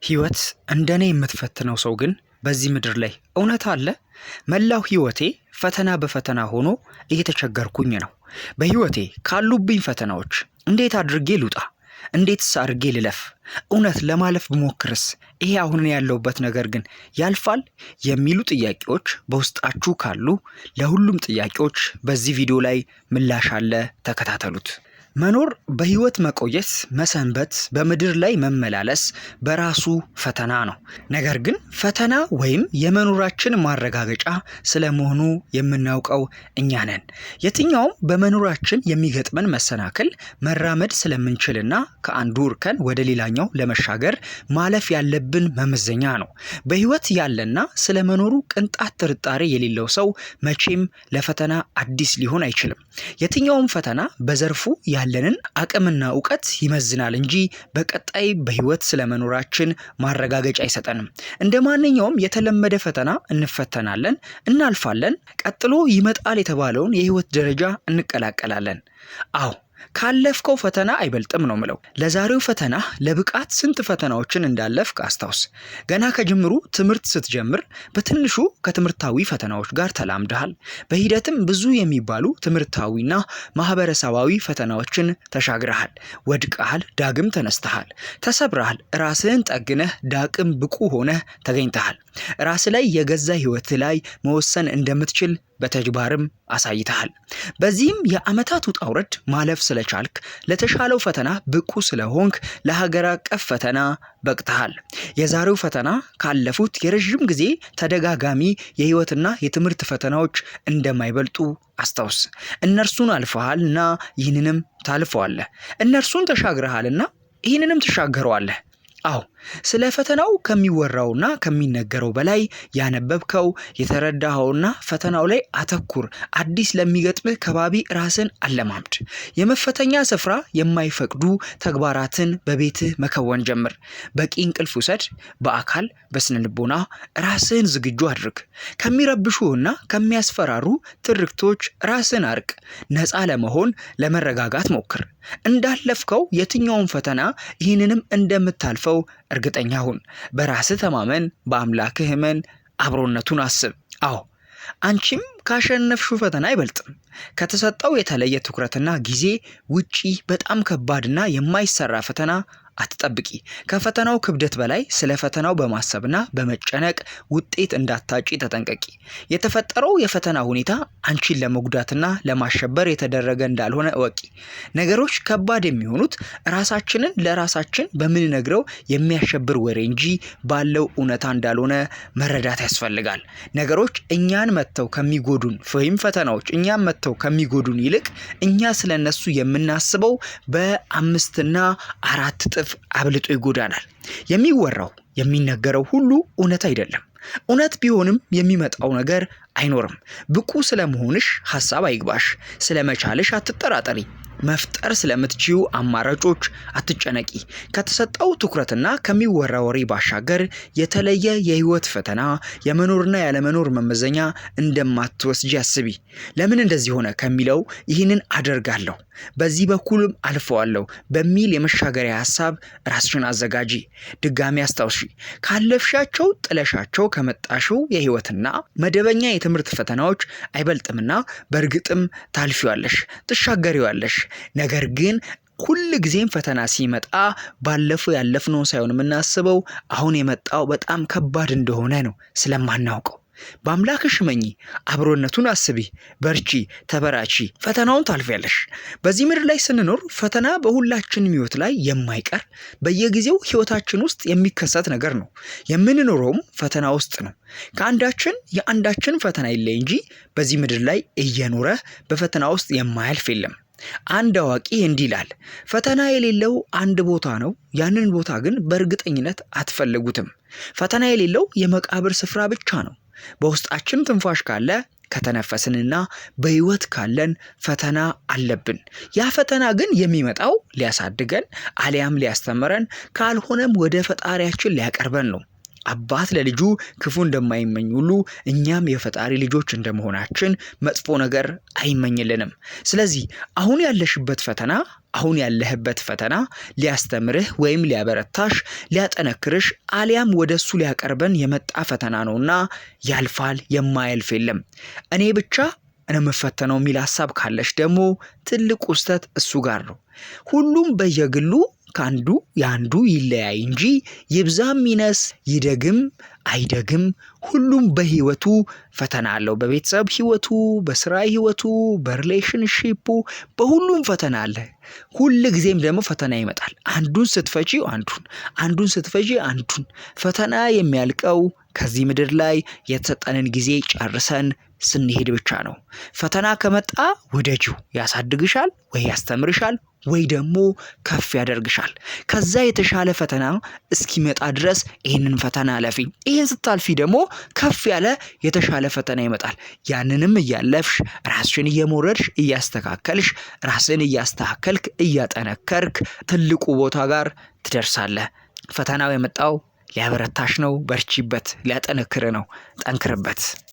ህይወት እንደኔ የምትፈትነው ሰው ግን በዚህ ምድር ላይ እውነት አለ? መላው ህይወቴ ፈተና በፈተና ሆኖ እየተቸገርኩኝ ነው። በህይወቴ ካሉብኝ ፈተናዎች እንዴት አድርጌ ልውጣ? እንዴትስ አድርጌ ልለፍ? እውነት ለማለፍ ብሞክርስ ይሄ አሁን ያለውበት ነገር ግን ያልፋል? የሚሉ ጥያቄዎች በውስጣችሁ ካሉ ለሁሉም ጥያቄዎች በዚህ ቪዲዮ ላይ ምላሽ አለ፣ ተከታተሉት። መኖር፣ በህይወት መቆየት፣ መሰንበት፣ በምድር ላይ መመላለስ በራሱ ፈተና ነው። ነገር ግን ፈተና ወይም የመኖራችን ማረጋገጫ ስለመሆኑ የምናውቀው እኛ ነን። የትኛውም በመኖራችን የሚገጥመን መሰናክል መራመድ ስለምንችልና ከአንዱ እርከን ወደ ሌላኛው ለመሻገር ማለፍ ያለብን መመዘኛ ነው። በህይወት ያለና ስለመኖሩ ቅንጣት ጥርጣሬ የሌለው ሰው መቼም ለፈተና አዲስ ሊሆን አይችልም። የትኛውም ፈተና በዘርፉ ያለንን አቅምና ዕውቀት ይመዝናል እንጂ በቀጣይ በህይወት ስለመኖራችን ማረጋገጫ አይሰጠንም። እንደማንኛውም የተለመደ ፈተና እንፈተናለን፣ እናልፋለን፣ ቀጥሎ ይመጣል የተባለውን የህይወት ደረጃ እንቀላቀላለን። አዎ፣ ካለፍከው ፈተና አይበልጥም ነው ምለው። ለዛሬው ፈተና ለብቃት ስንት ፈተናዎችን እንዳለፍክ አስታውስ። ገና ከጅምሩ ትምህርት ስትጀምር በትንሹ ከትምህርታዊ ፈተናዎች ጋር ተላምደሃል። በሂደትም ብዙ የሚባሉ ትምህርታዊና ማህበረሰባዊ ፈተናዎችን ተሻግረሃል። ወድቀሃል፣ ዳግም ተነስተሃል። ተሰብረሃል፣ ራስህን ጠግነህ ዳግም ብቁ ሆነህ ተገኝተሃል። ራስ ላይ የገዛ ህይወት ላይ መወሰን እንደምትችል በተግባርም አሳይተሃል። በዚህም የአመታት ውጣ ውረድ ማለፍ ስለቻልክ ለተሻለው ፈተና ብቁ ስለሆንክ ለሀገር አቀፍ ፈተና በቅተሃል። የዛሬው ፈተና ካለፉት የረጅም ጊዜ ተደጋጋሚ የህይወትና የትምህርት ፈተናዎች እንደማይበልጡ አስታውስ። እነርሱን አልፈሃልና ይህንንም ታልፈዋለህ። እነርሱን ተሻግረሃልና ይህንንም ትሻገረዋለህ። አዎ፣ ስለ ፈተናው ከሚወራውና ከሚነገረው በላይ ያነበብከው የተረዳኸውና ፈተናው ላይ አተኩር። አዲስ ለሚገጥምህ ከባቢ ራስን አለማምድ። የመፈተኛ ስፍራ የማይፈቅዱ ተግባራትን በቤትህ መከወን ጀምር። በቂ እንቅልፍ ውሰድ። በአካል በስነ ልቦና ራስህን ዝግጁ አድርግ። ከሚረብሹህና ከሚያስፈራሩ ትርክቶች ራስህን አርቅ። ነፃ ለመሆን ለመረጋጋት ሞክር። እንዳለፍከው የትኛውን ፈተና ይህንንም እንደምታልፈው እርግጠኛ ሁን። በራስህ ተማመን፣ በአምላክህ እመን፣ አብሮነቱን አስብ። አዎ፣ አንቺም ካሸነፍሽው ፈተና አይበልጥም። ከተሰጠው የተለየ ትኩረትና ጊዜ ውጪ በጣም ከባድና የማይሰራ ፈተና አትጠብቂ። ከፈተናው ክብደት በላይ ስለ ፈተናው በማሰብና በመጨነቅ ውጤት እንዳታጪ ተጠንቀቂ። የተፈጠረው የፈተና ሁኔታ አንቺን ለመጉዳትና ለማሸበር የተደረገ እንዳልሆነ እወቂ። ነገሮች ከባድ የሚሆኑት ራሳችንን ለራሳችን በምንነግረው የሚያሸብር ወሬ እንጂ ባለው እውነታ እንዳልሆነ መረዳት ያስፈልጋል። ነገሮች እኛን መተው ከሚጎዱን ወይም ፈተናዎች እኛን መተው ከሚጎዱን ይልቅ እኛ ስለነሱ የምናስበው በ5 እና 4 እጥፍ አብልጦ ይጎዳናል። የሚወራው የሚነገረው ሁሉ እውነት አይደለም። እውነት ቢሆንም የሚመጣው ነገር አይኖርም። ብቁ ስለመሆንሽ ሐሳብ አይግባሽ። ስለመቻልሽ አትጠራጠሪ። መፍጠር ስለምትችዩ አማራጮች አትጨነቂ። ከተሰጠው ትኩረትና ከሚወራ ወሬ ባሻገር የተለየ የህይወት ፈተና የመኖርና ያለመኖር መመዘኛ እንደማትወስጂ አስቢ። ለምን እንደዚህ ሆነ ከሚለው ይህንን አደርጋለሁ፣ በዚህ በኩልም አልፈዋለሁ በሚል የመሻገሪያ ሐሳብ ራስሽን አዘጋጂ። ድጋሚ አስታውሺ፣ ካለፍሻቸው ጥለሻቸው ከመጣሽው የህይወትና መደበኛ የትምህርት ፈተናዎች አይበልጥምና በእርግጥም ታልፊዋለሽ፣ ትሻገሪዋለሽ። ነገር ግን ሁል ጊዜም ፈተና ሲመጣ ባለፈው ያለፍነው ሳይሆን የምናስበው አሁን የመጣው በጣም ከባድ እንደሆነ ነው ስለማናውቀው። በአምላክሽ መኚ፣ አብሮነቱን አስቢ፣ በርቺ፣ ተበራቺ። ፈተናውን ታልፊያለሽ። በዚህ ምድር ላይ ስንኖር ፈተና በሁላችንም ህይወት ላይ የማይቀር በየጊዜው ህይወታችን ውስጥ የሚከሰት ነገር ነው። የምንኖረውም ፈተና ውስጥ ነው። የአንዳችን ፈተና ይለይ እንጂ በዚህ ምድር ላይ እየኖረ በፈተና ውስጥ የማያልፍ የለም። አንድ አዋቂ እንዲህ ይላል፣ ፈተና የሌለው አንድ ቦታ ነው፣ ያንን ቦታ ግን በእርግጠኝነት አትፈልጉትም። ፈተና የሌለው የመቃብር ስፍራ ብቻ ነው። በውስጣችን ትንፋሽ ካለ ከተነፈስንና በህይወት ካለን ፈተና አለብን። ያ ፈተና ግን የሚመጣው ሊያሳድገን አሊያም ሊያስተምረን ካልሆነም ወደ ፈጣሪያችን ሊያቀርበን ነው። አባት ለልጁ ክፉ እንደማይመኝ ሁሉ እኛም የፈጣሪ ልጆች እንደመሆናችን መጥፎ ነገር አይመኝልንም። ስለዚህ አሁን ያለህበት ፈተና ሊያስተምርህ ወይም ሊያበረታሽ፣ ሊያጠነክርሽ አሊያም ወደሱ ሊያቀርበን የመጣ ፈተና ነውና ያልፋል፣ የማያልፍ የለም። እኔ ብቻ የምፈተነው የሚል ሐሳብ ካለሽ ደግሞ ትልቁ ስህተት እሱ ጋር ነው። ሁሉም በየግሉ የአንዱ ይለያይ እንጂ ይብዛም ይነስ ይደግም አይደግም ሁሉም በህይወቱ ፈተና አለው። በቤተሰብ ህይወቱ፣ በስራ ህይወቱ፣ በሪሌሽንሺፑ በሁሉም ፈተና አለ። ሁል ጊዜም ደግሞ ፈተና ይመጣል። አንዱን ስትፈጪ አንዱን ፈተና የሚያልቀው ከዚህ ምድር ላይ የተሰጠንን ጊዜ ጨርሰን ስንሄድ ብቻ ነው። ፈተና ከመጣ ወደጂው ያሳድግሻል ወይ ያስተምርሻል ወይ ደግሞ ከፍ ያደርግሻል። ከዛ የተሻለ ፈተና እስኪመጣ ድረስ ይህንን ፈተና አለፊ። ይህን ስታልፊ ደግሞ ከፍ ያለ የተሻለ ፈተና ይመጣል። ያንንም እያለፍሽ ራስሽን እየሞረድሽ እያስተካከልሽ ራስን እያስተካከልክ እያጠነከርክ ትልቁ ቦታ ጋር ትደርሳለህ። ፈተናው የመጣው ሊያበረታሽ ነው። በርቺበት። ሊያጠነክር ነው። ጠንክርበት።